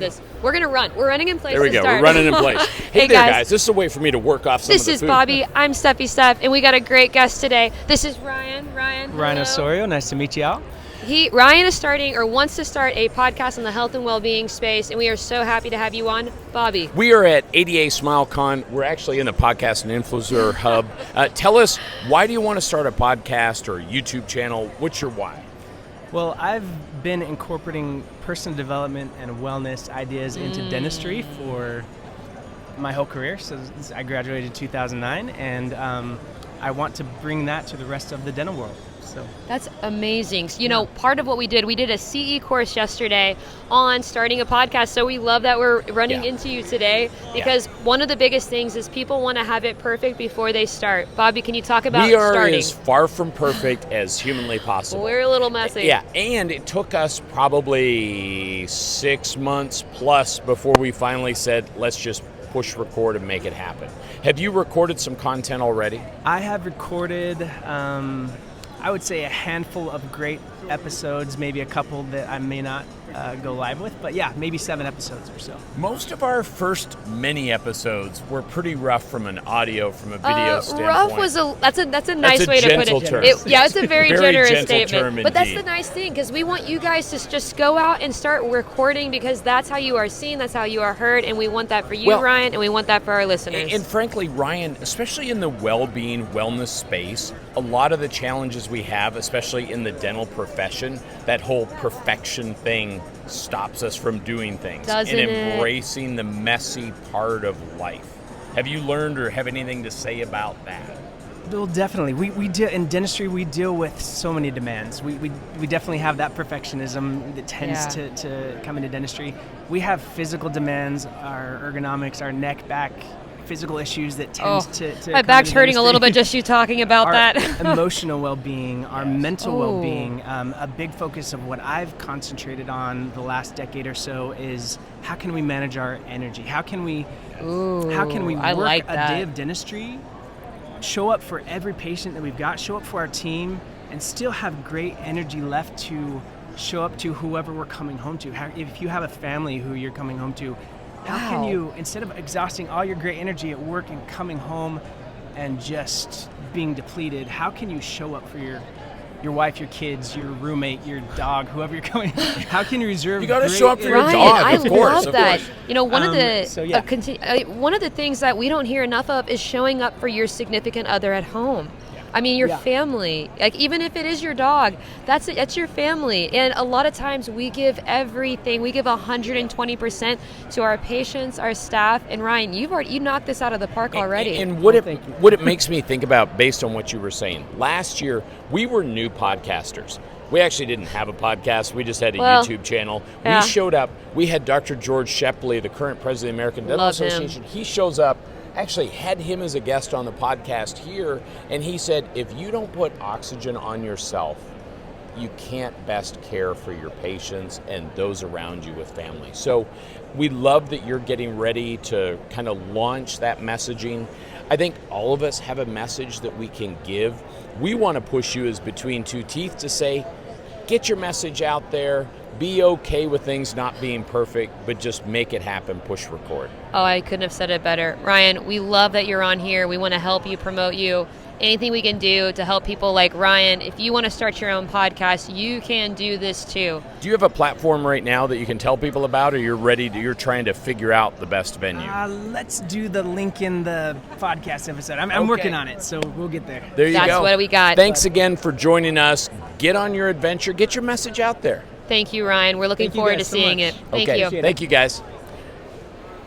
This. We're going to run. We're running in place. There we go. We're running in place. Hey there, guys. This is a way for me to work off some of the food. This is Bobby. I'm Stephy Steph, and we got a great guest today. This is Ryan. Ryan Osono. Nice to meet you all. Ryan is starting or wants to start a podcast in the health and well-being space, and we are so happy to have you on. Bobby. We are at ADA SmileCon. We're actually in the Podcast and Influencer Hub. Tell us, why do you want to start a podcast or a YouTube channel? What's your why? Well, I've been incorporating personal development and wellness ideas into dentistry for my whole career. So I graduated in 2009, and I want to bring that to the rest of the dental world. So that's amazing. So, you know, part of what we did a CE course yesterday on starting a podcast. So we love that we're running into you today because one of the biggest things is people want to have it perfect before they start. Bobby, can you talk about starting? We are as far from perfect as humanly possible. We're a little messy. Yeah, and it took us probably 6 months plus before we finally said, let's just push record and make it happen. Have you recorded some content already? I have recorded I would say a handful of great episodes, maybe a couple that I may not go live with, but yeah, maybe 7 episodes or so. Most of our first many episodes were pretty rough from an audio, from a video standpoint. Rough was that's a nice way to put it. Term. It's a very generous statement. Term but that's the nice thing, because we want you guys to just go out and start recording, because that's how you are seen, that's how you are heard, and we want that for you, Ryan, and we want that for our listeners. And frankly, Ryan, especially in the well-being, wellness space, a lot of the challenges we have, especially in the dental profession, that whole perfection thing stops us from doing things and embracing the messy part of life. Have you learned or have anything to say about that? Well, definitely. We do in dentistry. We deal with so many demands. We definitely have that perfectionism that tends to come into dentistry. We have physical demands, our ergonomics, our neck, back, physical issues that tends to my back's hurting a little bit just you talking about our that. Emotional well-being, our mental well-being. A big focus of what I've concentrated on the last decade or so is how can we manage our energy? How can we work a day of dentistry, show up for every patient that we've got, show up for our team, and still have great energy left to show up to whoever we're coming home to. If you have a family who you're coming home to, how can you, instead of exhausting all your great energy at work and coming home and just being depleted, how can you show up for your wife, your kids, your roommate, your dog, whoever you're coming? How can you reserve? You got to show up for your dog. I of course, love that. You know, one of the things that we don't hear enough of is showing up for your significant other at home. I mean, your family, like even if it is your dog, that's your family. And a lot of times we give everything. We give 120% to our patients, our staff. And Ryan, you knocked this out of the park already. And what it makes me think about, based on what you were saying, last year we were new podcasters. We actually didn't have a podcast. We just had a YouTube channel. We showed up. We had Dr. George Shepley, the current president of the American Dental Association. He shows up. Actually had him as a guest on the podcast here, and he said, if you don't put oxygen on yourself, you can't best care for your patients and those around you with family. So we love that you're getting ready to kind of launch that messaging. I think all of us have a message that we can give. We want to push you as between two teeth to say, get your message out there. Be okay with things not being perfect, but just make it happen, push record. Oh, I couldn't have said it better. Ryan, we love that you're on here. We want to help you, promote you. Anything we can do to help people like Ryan. If you want to start your own podcast, you can do this too. Do you have a platform right now that you can tell people about, or you're trying to figure out the best venue? Let's do the link in the podcast episode. I'm working on it, so we'll get there. There you go. That's what we got. Thanks again for joining us. Get on your adventure. Get your message out there. Thank you, Ryan. We're looking forward to seeing it. Thank you. Thank you, guys.